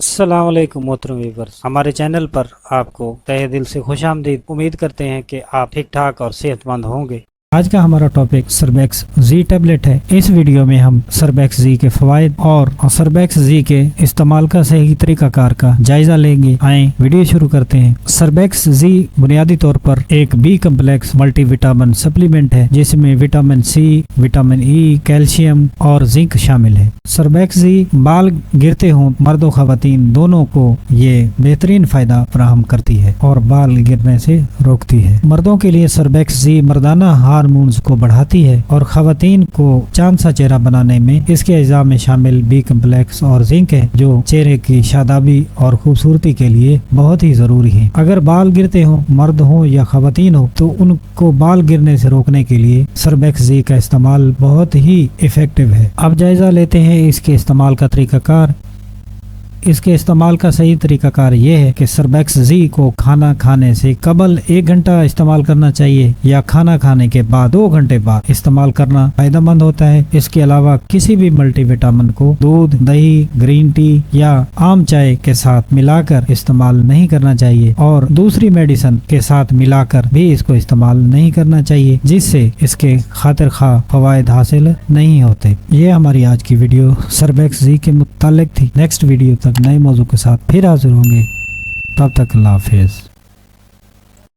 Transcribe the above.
السلام علیکم محترم ویورز، ہمارے چینل پر آپ کو تہہ دل سے خوش آمدید۔ امید کرتے ہیں کہ آپ ٹھیک ٹھاک اور صحت مند ہوں گے۔ آج کا ہمارا ٹاپک سربیکس زی ٹیبلٹ ہے۔ اس ویڈیو میں ہم سربیکس زی کے فوائد اور سربیکس زی کے استعمال کا صحیح طریقہ کار کا جائزہ لیں گے۔ آئیں ویڈیو شروع کرتے ہیں۔ سربیکس زی بنیادی طور پر ایک B complex multi vitamin supplement ہے جس میں vitamin C, vitamin E, calcium اور زنک شامل ہے۔ سربیکس زی بال گرتے ہوں مرد و خواتین دونوں کو یہ بہترین فائدہ فراہم کرتی ہے اور بال گرنے سے روکتی ہے۔ مردوں کے لیے سربیکس زی مردانہ ہارمونز کو بڑھاتی ہے اور خواتین کو چاند سا چہرہ بنانے میں اس کے اجزاء میں شامل بی کمپلیکس اور زنک ہے جو چہرے کی شادابی اور خوبصورتی کے لیے بہت ہی ضروری ہے۔ اگر بال گرتے ہوں مرد ہوں یا خواتین ہو تو ان کو بال گرنے سے روکنے کے لیے سربیکس زی کا استعمال بہت ہی افیکٹو ہے۔ اب جائزہ لیتے ہیں اس کے استعمال کا طریقہ کار۔ اس کے استعمال کا صحیح طریقہ کار یہ ہے کہ سربیکس زی کو کھانا کھانے سے قبل 1 گھنٹہ استعمال کرنا چاہیے یا کھانا کھانے کے بعد 2 گھنٹے بعد استعمال کرنا فائدہ مند ہوتا ہے۔ اس کے علاوہ کسی بھی ملٹی وٹامن کو دودھ، دہی، گرین ٹی یا عام چائے کے ساتھ ملا کر استعمال نہیں کرنا چاہیے اور دوسری میڈیسن کے ساتھ ملا کر بھی اس کو استعمال نہیں کرنا چاہیے جس سے اس کے خاطر خواہ فوائد حاصل نہیں ہوتے۔ یہ ہماری آج کی ویڈیو سربیکس زی کے متعلق تھی۔ نیکسٹ ویڈیو تک نئے موضوع کے ساتھ پھر حاضر ہوں گے، تب تک اللہ حافظ۔